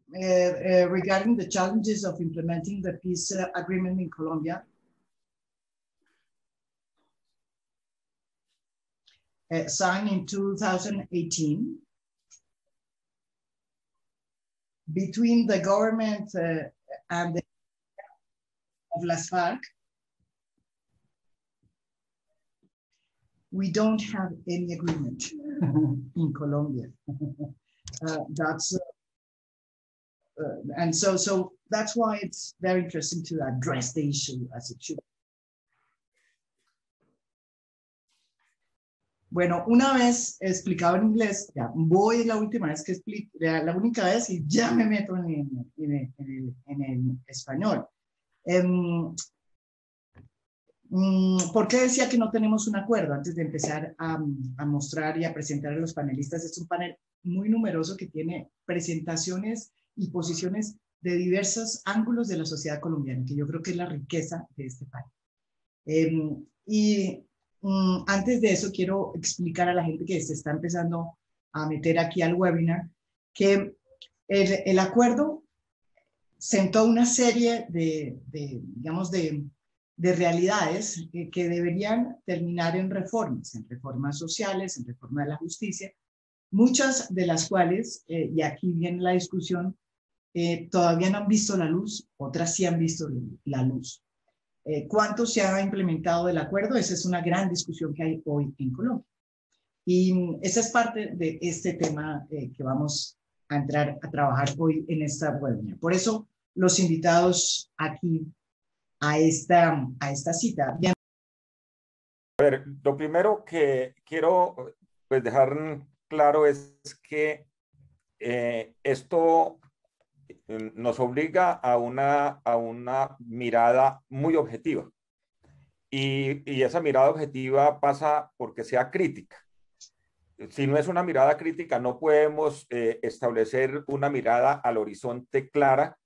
regarding the challenges of implementing the peace agreement in Colombia. Signed in 2018 between the government and the of las FARC. We don't have any agreement in Colombia. And so that's why it's very interesting to address the issue as it should. Bueno, una vez explicado en inglés, ya voy la última vez que explico, la única vez y ya me meto en el español. ¿Por qué decía que no tenemos un acuerdo? Antes de empezar a mostrar y a presentar a los panelistas, es un panel muy numeroso que tiene presentaciones y posiciones de diversos ángulos de la sociedad colombiana, que yo creo que es la riqueza de este panel. Antes de eso, quiero explicar a la gente que se está empezando a meter aquí al webinar que el acuerdo sentó una serie digamos, de realidades que deberían terminar en reformas sociales, en reforma de la justicia, muchas de las cuales, y aquí viene la discusión, todavía no han visto la luz, otras sí han visto la luz. ¿Cuánto se ha implementado el acuerdo? Esa es una gran discusión que hay hoy en Colombia. Y esa es parte de este tema que vamos a entrar a trabajar hoy en esta webinar. Por eso, los invitados aquí a esta cita. Bien. A ver, lo primero que quiero pues, dejar claro es que esto nos obliga a una mirada muy objetiva. Y esa mirada objetiva pasa porque sea crítica. Si no es una mirada crítica, no podemos establecer una mirada al horizonte clara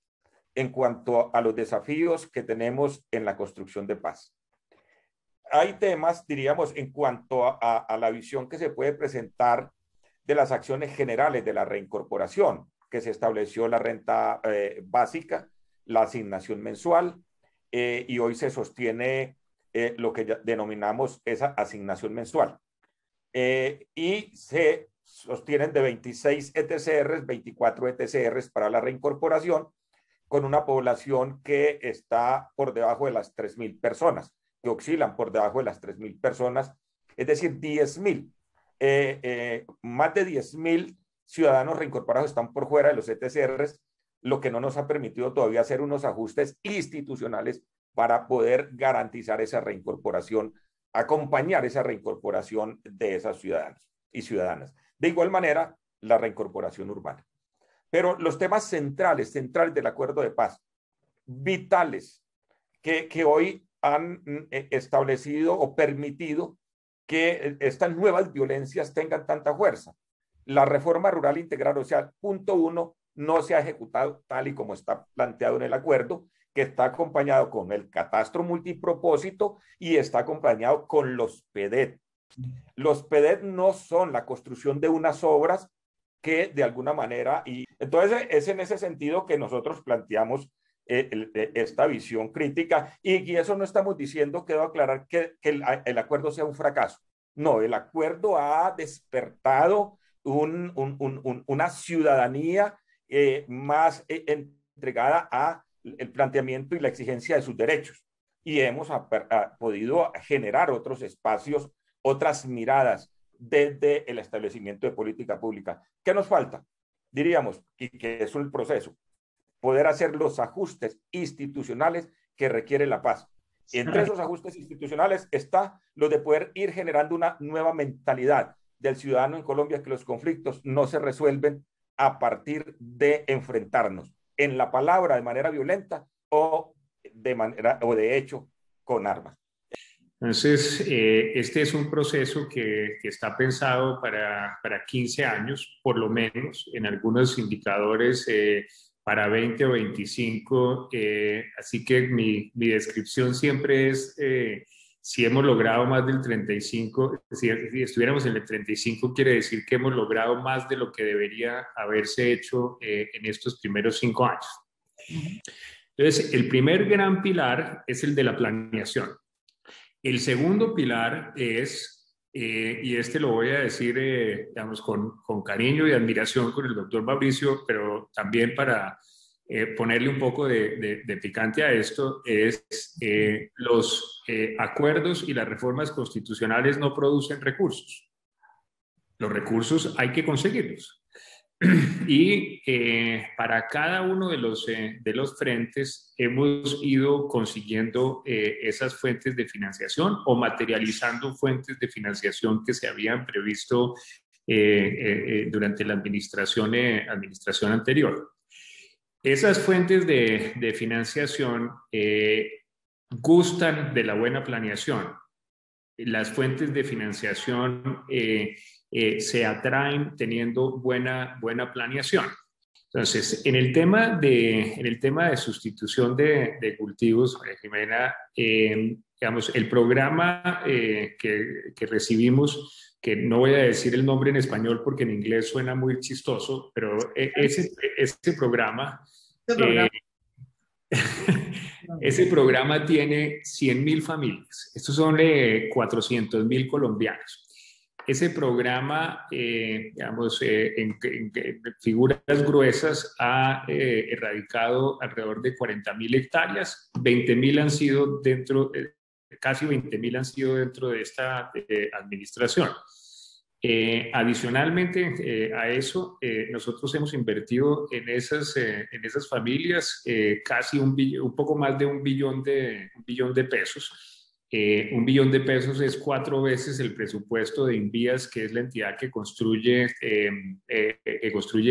en cuanto a los desafíos que tenemos en la construcción de paz. Hay temas, diríamos, en cuanto a la visión que se puede presentar de las acciones generales de la reincorporación, que se estableció la renta básica, la asignación mensual, y hoy se sostiene lo que denominamos esa asignación mensual. Y se sostienen de 26 ETCRs, 24 ETCRs para la reincorporación, con una población que está por debajo de las 3.000 personas, que oscilan por debajo de las 3.000 personas, es decir, 10.000. Más de 10.000 ciudadanos reincorporados están por fuera de los ETCRs, lo que no nos ha permitido todavía hacer unos ajustes institucionales para poder garantizar esa reincorporación, acompañar esa reincorporación de esas ciudadanos y ciudadanas. De igual manera, la reincorporación urbana. Pero los temas centrales del acuerdo de paz, vitales, que hoy han establecido o permitido que estas nuevas violencias tengan tanta fuerza. La reforma rural integral, o sea, punto 1, no se ha ejecutado tal y como está planteado en el acuerdo, que está acompañado con el catastro multipropósito y está acompañado con los PEDET. Los PEDET no son la construcción de unas obras que de alguna manera, y entonces es en ese sentido que nosotros planteamos esta visión crítica, y eso no estamos diciendo, quiero aclarar que el acuerdo sea un fracaso. No, el acuerdo ha despertado una ciudadanía más entregada a el planteamiento y la exigencia de sus derechos, y hemos podido generar otros espacios, otras miradas desde el establecimiento de política pública. ¿Qué nos falta? Diríamos, y que es un proceso, poder hacer los ajustes institucionales que requiere la paz. Entre esos ajustes institucionales está lo de poder ir generando una nueva mentalidad del ciudadano en Colombia, que los conflictos no se resuelven a partir de enfrentarnos en la palabra de manera violenta o de hecho con armas. Entonces, este es un proceso que está pensado para 15 años, por lo menos, en algunos indicadores para 20 o 25. Así que mi descripción siempre es si hemos logrado más del 35, si estuviéramos en el 35, quiere decir que hemos logrado más de lo que debería haberse hecho en estos primeros 5 años. Entonces, el primer gran pilar es el de la planeación. El segundo pilar es, y este lo voy a decir, digamos, con cariño y admiración con el doctor Mauricio, pero también para ponerle un poco de picante a esto, es los acuerdos y las reformas constitucionales no producen recursos. Los recursos hay que conseguirlos. Y para cada uno de los frentes hemos ido consiguiendo esas fuentes de financiación o materializando fuentes de financiación que se habían previsto durante la administración anterior. Esas fuentes de financiación gustan de la buena planeación. Las fuentes de financiación se atraen teniendo buena planeación. Entonces, en el tema de sustitución de cultivos, María Jimena, digamos, el programa que recibimos, que no voy a decir el nombre en español porque en inglés suena muy chistoso, pero ese programa... Ese programa tiene 100.000 familias. Estos son 400.000 colombianos. Ese programa, digamos, en figuras gruesas, ha erradicado alrededor de 40.000 hectáreas. 20.000 han sido casi 20.000 han sido dentro de esta administración. Adicionalmente a eso, nosotros hemos invertido en esas familias casi un poco más de un billón de pesos. $1 billón es 4 veces el presupuesto de Invías, que es la entidad que construye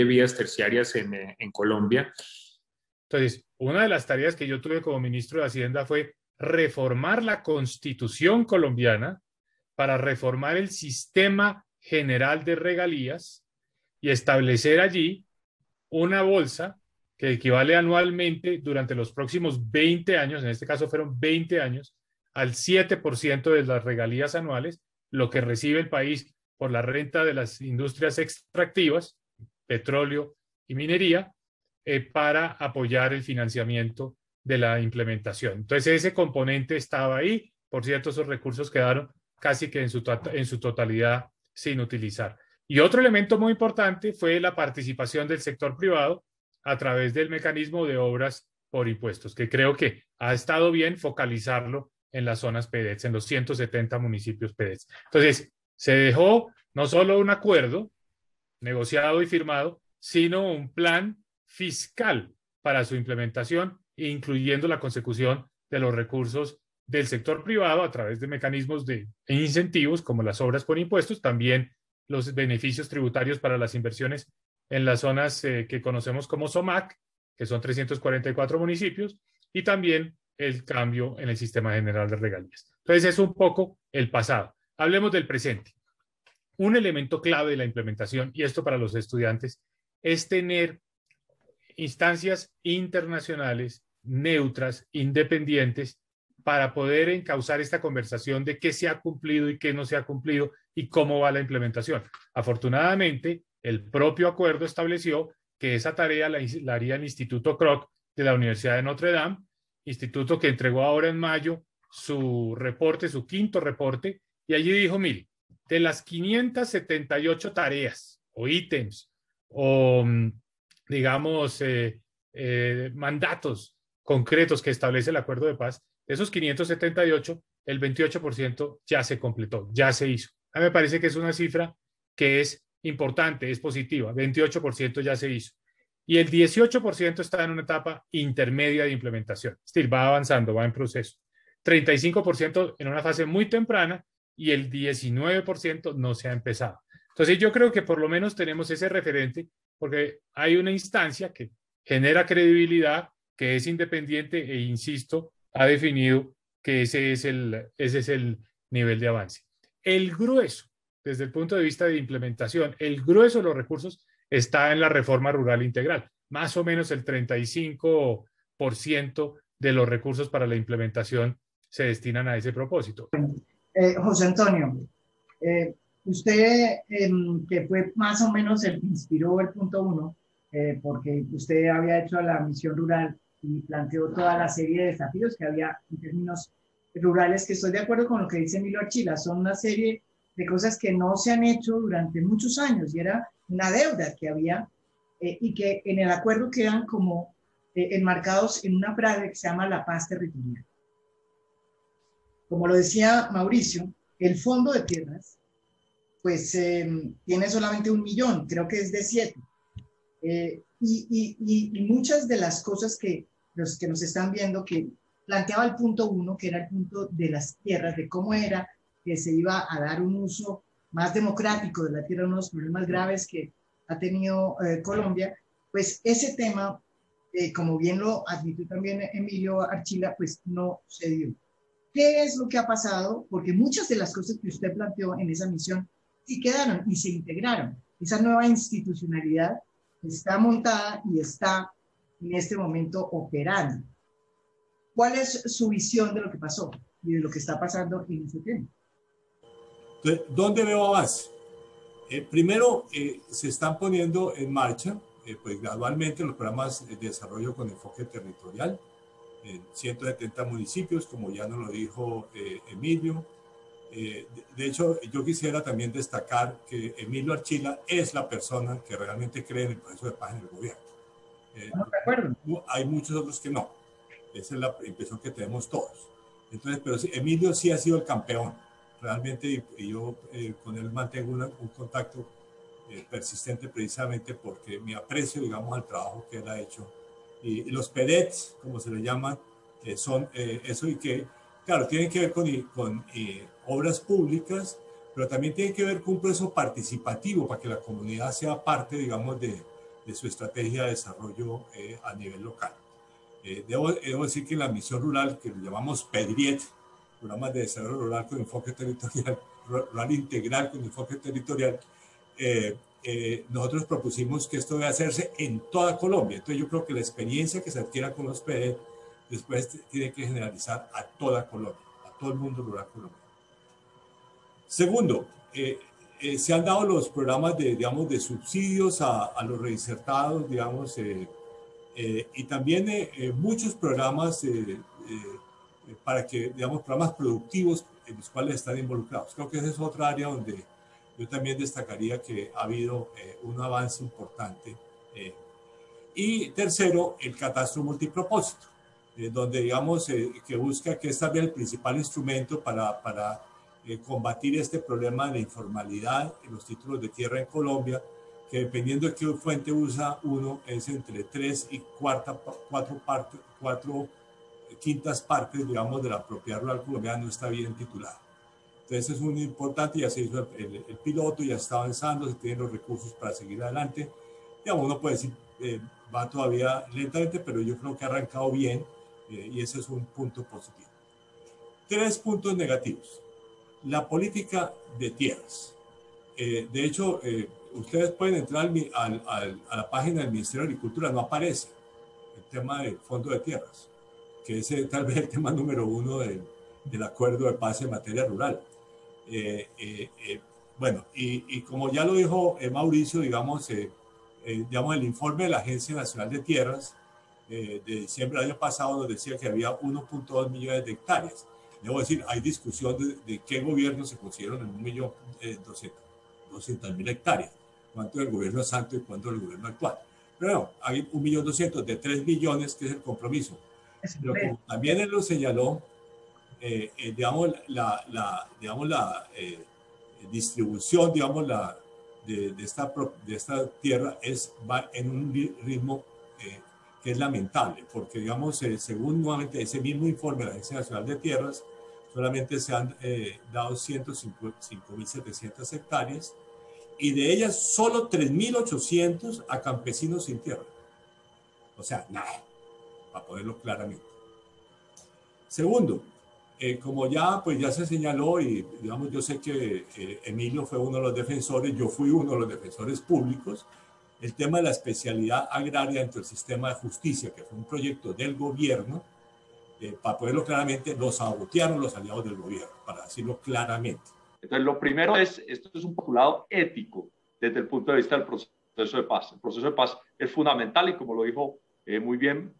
vías terciarias en Colombia. Entonces, una de las tareas que yo tuve como ministro de Hacienda fue reformar la Constitución colombiana para reformar el sistema general de regalías y establecer allí una bolsa que equivale anualmente durante los próximos 20 años, en este caso fueron 20 años, al 7% de las regalías anuales, lo que recibe el país por la renta de las industrias extractivas, petróleo y minería, para apoyar el financiamiento de la implementación. Entonces ese componente estaba ahí. Por cierto, esos recursos quedaron casi que en su totalidad sin utilizar. Y otro elemento muy importante fue la participación del sector privado a través del mecanismo de obras por impuestos, que creo que ha estado bien focalizarlo en las zonas PEDETS, en los 170 municipios PEDETS. Entonces, se dejó no solo un acuerdo negociado y firmado, sino un plan fiscal para su implementación, incluyendo la consecución de los recursos del sector privado a través de mecanismos de incentivos como las obras por impuestos, también los beneficios tributarios para las inversiones en las zonas que conocemos como SOMAC, que son 344 municipios, y también el cambio en el sistema general de regalías. Entonces es un poco el pasado. Hablemos del presente. Un elemento clave de la implementación, y esto para los estudiantes, es tener instancias internacionales neutras, independientes, para poder encauzar esta conversación de qué se ha cumplido y qué no se ha cumplido y cómo va la implementación. Afortunadamente, el propio acuerdo estableció que esa tarea la haría el Instituto Kroc de la Universidad de Notre Dame, instituto que entregó ahora en mayo su reporte, su 5º reporte, y allí dijo, mire, de las 578 tareas o ítems o, digamos, mandatos concretos que establece el acuerdo de paz, de esos 578, el 28% ya se completó, ya se hizo. A mí me parece que es una cifra que es importante, es positiva, 28% ya se hizo. Y el 18% está en una etapa intermedia de implementación, es decir, va avanzando, va en proceso. 35% en una fase muy temprana y el 19% no se ha empezado. Entonces yo creo que por lo menos tenemos ese referente porque hay una instancia que genera credibilidad, que es independiente e, insisto, ha definido que ese es el nivel de avance. El grueso, desde el punto de vista de implementación, el grueso de los recursos está en la reforma rural integral. Más o menos el 35% de los recursos para la implementación se destinan a ese propósito. José Antonio, usted, que fue más o menos el que inspiró el punto 1, porque usted había hecho la misión rural y planteó toda la serie de desafíos que había en términos rurales, que estoy de acuerdo con lo que dice Emilio Archila, son una serie de cosas que no se han hecho durante muchos años y era una deuda que había y que en el acuerdo quedan como enmarcados en una frase que se llama la paz territorial. Como lo decía Mauricio, el fondo de tierras pues tiene solamente 1 millón, creo que es de 7. Y muchas de las cosas que los que nos están viendo, que planteaba el punto 1, que era el punto de las tierras, de cómo era que se iba a dar un uso más democrático de la tierra, uno de los problemas graves que ha tenido Colombia, pues ese tema, como bien lo admitió también Emilio Archila, pues no se dio. ¿Qué es lo que ha pasado? Porque muchas de las cosas que usted planteó en esa misión sí quedaron y se integraron. Esa nueva institucionalidad está montada y está en este momento operando. ¿Cuál es su visión de lo que pasó y de lo que está pasando en ese tema? Entonces, ¿dónde veo avance? Primero, se están poniendo en marcha, pues gradualmente, los programas de desarrollo con enfoque territorial en 170 municipios, como ya nos lo dijo Emilio. De hecho, yo quisiera también destacar que Emilio Archila es la persona que realmente cree en el proceso de paz en el gobierno. No, de acuerdo. Hay muchos otros que no. Esa es la impresión que tenemos todos. Entonces, pero sí, Emilio sí ha sido el campeón, realmente, y yo con él mantengo un contacto persistente precisamente porque me aprecio, digamos, al trabajo que él ha hecho. Y los PEDETs, como se le llaman, son eso y que, claro, tienen que ver con obras públicas, pero también tiene que ver con un proceso participativo para que la comunidad sea parte, digamos, de su estrategia de desarrollo a nivel local. Debo decir que en la misión rural, que lo llamamos PEDRIET, Programas de Desarrollo Rural con Enfoque Territorial, Rural Integral con Enfoque Territorial, nosotros propusimos que esto debe hacerse en toda Colombia. Entonces yo creo que la experiencia que se adquiera con los PEDRIET después tiene que generalizar a toda Colombia, a todo el mundo rural colombiano. Segundo, se han dado los programas digamos, de subsidios a los reinsertados, digamos, y también muchos programas para que, digamos, programas productivos en los cuales están involucrados. Creo que esa es otra área donde yo también destacaría que ha habido un avance importante. Y tercero, el catastro multipropósito, donde, digamos, que busca que es también el principal instrumento para combatir este problema de la informalidad en los títulos de tierra en Colombia, que dependiendo de qué fuente usa uno, es entre 3 y 4 quintas partes, digamos, de la propiedad rural colombiana no está bien titulada. Entonces es muy importante, ya se hizo el piloto, ya está avanzando, se tienen los recursos para seguir adelante. Digamos, uno puede decir, va todavía lentamente, pero yo creo que ha arrancado bien y ese es un punto positivo. 3 puntos negativos. La política de tierras. De hecho, ustedes pueden entrar a la página del Ministerio de Agricultura, no aparece el tema del Fondo de Tierras, que es tal vez el tema número 1 del acuerdo de paz en materia rural. Bueno, y como ya lo dijo Mauricio, digamos, digamos, el informe de la Agencia Nacional de Tierras de diciembre del año pasado nos decía que había 1.2 millones de hectáreas. Debo decir, hay discusión de qué gobierno se consiguieron en 1.200.000 hectáreas, cuánto del gobierno santo y cuánto del gobierno actual. Pero no, hay 1.200.000 de 3 millones, que es el compromiso. Pero como también él lo señaló, digamos, la distribución, digamos, de esta tierra va en un ritmo que es lamentable, porque, digamos, según nuevamente ese mismo informe de la Agencia Nacional de Tierras, solamente se han dado 105.700 hectáreas y de ellas solo 3.800 a campesinos sin tierra. O sea, nada, para ponerlo claramente. Segundo, como ya se señaló y, digamos, yo sé que Emilio fue uno de los defensores, yo fui uno de los defensores públicos, el tema de la especialidad agraria dentro del sistema de justicia, que fue un proyecto del gobierno, para ponerlo claramente, nos sabotearon los aliados del gobierno, para decirlo claramente. Entonces, lo primero es, esto es un postulado ético desde el punto de vista del proceso de paz. El proceso de paz es fundamental y como lo dijo muy bien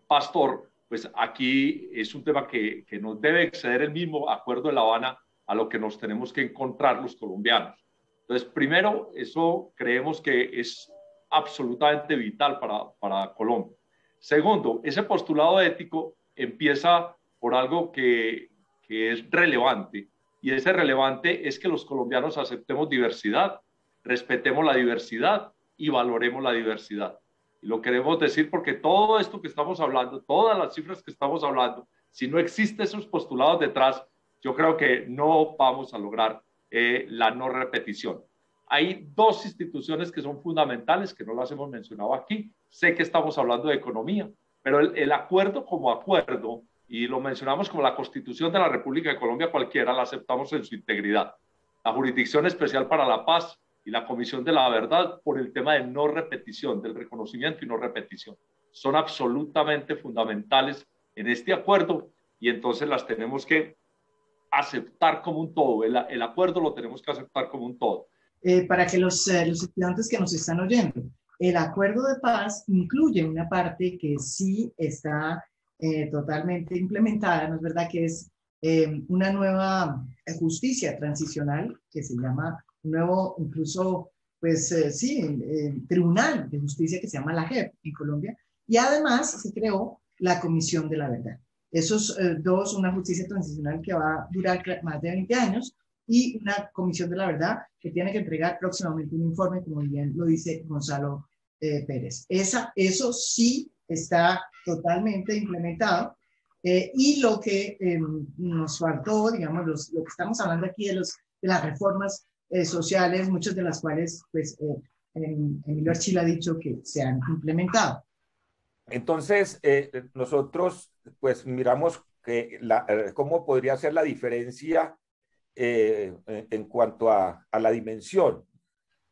Pastor, pues aquí es un tema que nos debe exceder el mismo acuerdo de La Habana a lo que nos tenemos que encontrar los colombianos. Entonces, primero, eso creemos que es absolutamente vital para Colombia. Segundo, ese postulado ético empieza por algo que es relevante, y ese relevante es que los colombianos aceptemos diversidad, respetemos la diversidad y valoremos la diversidad. Y lo queremos decir porque todo esto que estamos hablando, todas las cifras que estamos hablando, si no existen esos postulados detrás, yo creo que no vamos a lograr la no repetición. Hay dos instituciones que son fundamentales, que no las hemos mencionado aquí. Sé que estamos hablando de economía, pero el acuerdo como acuerdo, y lo mencionamos como la Constitución de la República de Colombia cualquiera, la aceptamos en su integridad. La Jurisdicción Especial para la Paz y la Comisión de la Verdad por el tema de no repetición, del reconocimiento y no repetición. Son absolutamente fundamentales en este acuerdo y entonces las tenemos que aceptar como un todo. El acuerdo lo tenemos que aceptar como un todo. Para que los estudiantes que nos están oyendo, el acuerdo de paz incluye una parte que sí está totalmente implementada, ¿no es verdad? Que es una nueva justicia transicional que se llama un nuevo, incluso, pues tribunal de justicia que se llama la JEP en Colombia, y además se creó la Comisión de la Verdad. Esos dos, una justicia transicional que va a durar más de 20 años y una Comisión de la Verdad que tiene que entregar próximamente un informe, como bien lo dice Gonzalo Pérez. Eso sí está totalmente implementado. Y lo que nos faltó, digamos, lo que estamos hablando aquí de las reformas sociales, muchas de las cuales, pues, Emilio Archila ha dicho que se han implementado. Entonces, nosotros, pues, miramos que cómo podría ser la diferencia en cuanto a la dimensión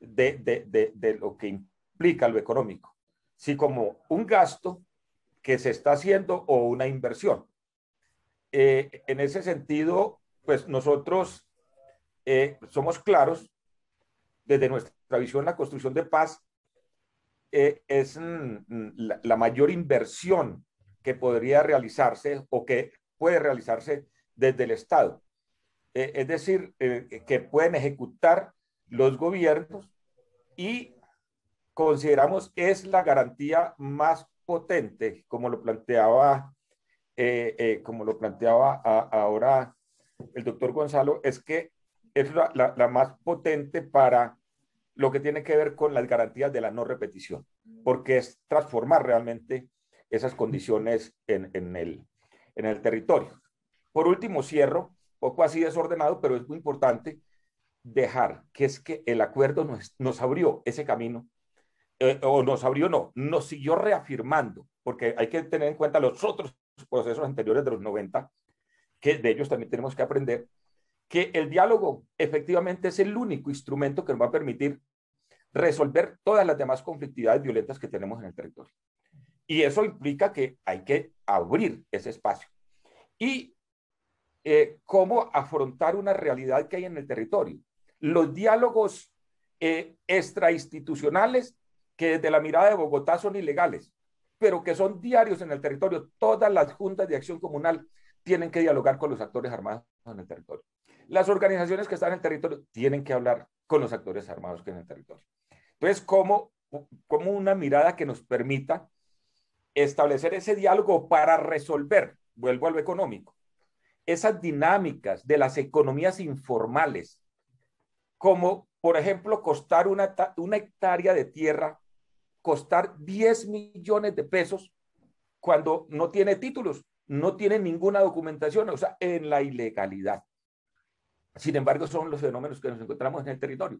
de lo que implica lo económico. Si como un gasto que se está haciendo o una inversión. En ese sentido, pues nosotros somos claros desde nuestra visión. La construcción de paz es la mayor inversión que podría realizarse o que puede realizarse desde el Estado. Es decir, que pueden ejecutar los gobiernos y consideramos es la garantía más potente, como lo planteaba ahora el doctor Gonzalo, es que es la más potente para lo que tiene que ver con las garantías de la no repetición, porque es transformar realmente esas condiciones en el territorio. Por último, cierro, poco así desordenado, pero es muy importante dejar que es que el acuerdo nos abrió ese camino, o nos abrió, no, nos siguió reafirmando, porque hay que tener en cuenta los otros procesos anteriores de los 90, que de ellos también tenemos que aprender, que el diálogo efectivamente es el único instrumento que nos va a permitir resolver todas las demás conflictividades violentas que tenemos en el territorio. Y eso implica que hay que abrir ese espacio. Y cómo afrontar una realidad que hay en el territorio. Los diálogos extrainstitucionales que desde la mirada de Bogotá son ilegales, pero que son diarios en el territorio. Todas las juntas de acción comunal tienen que dialogar con los actores armados en el territorio. Las organizaciones que están en el territorio tienen que hablar con los actores armados que en el territorio. Entonces, ¿cómo una mirada que nos permita establecer ese diálogo para resolver, vuelvo a lo económico, esas dinámicas de las economías informales, como por ejemplo costar una hectárea de tierra, costar 10 millones de pesos cuando no tiene títulos, no tiene ninguna documentación, o sea, en la ilegalidad. Sin embargo, son los fenómenos que nos encontramos en el territorio.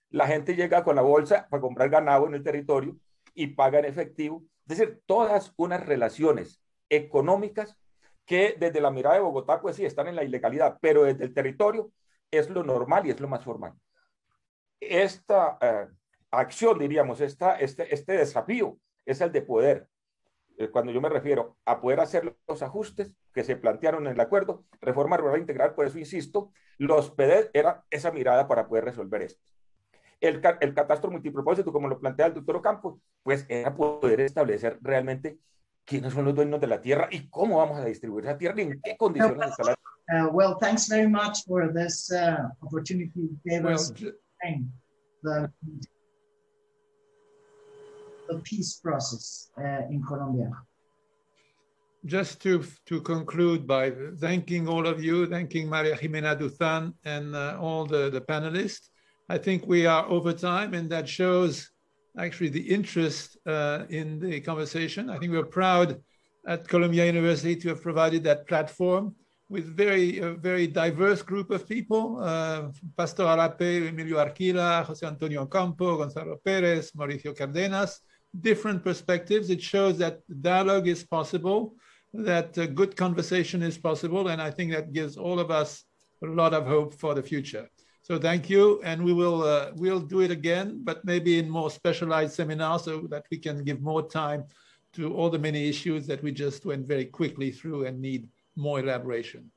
La gente llega con la bolsa para comprar ganado en el territorio y paga en efectivo. Es decir, todas unas relaciones económicas que desde la mirada de Bogotá, pues sí, están en la ilegalidad, pero desde el territorio es lo normal y es lo más formal. Esta acción, diríamos, este desafío es el de poder Cuando yo me refiero a poder hacer los ajustes que se plantearon en el acuerdo, reforma rural integral, por eso insisto, los PDES era esa mirada para poder resolver esto. El catastro multipropósito, como lo plantea el doctor Ocampo, pues era poder establecer realmente quiénes son los dueños de la tierra y cómo vamos a distribuir esa tierra y en qué condiciones está la tierra. Well, thanks very much for this opportunity you gave us the peace process in Colombia. Just to conclude by thanking all of you, thanking Maria Jimena Duzan and all the panelists. I think we are over time, and that shows actually the interest in the conversation. I think we're proud at Columbia University to have provided that platform with a very diverse group of people, Pastor Arape, Emilio Arquila, José Antonio Ocampo, Gonzalo Pérez, Mauricio Cardenas, different perspectives. It shows that dialogue is possible, that good conversation is possible, and I think that gives all of us a lot of hope for the future. So thank you, and we'll do it again, but maybe in more specialized seminars so that we can give more time to all the many issues that we just went very quickly through and need more elaboration.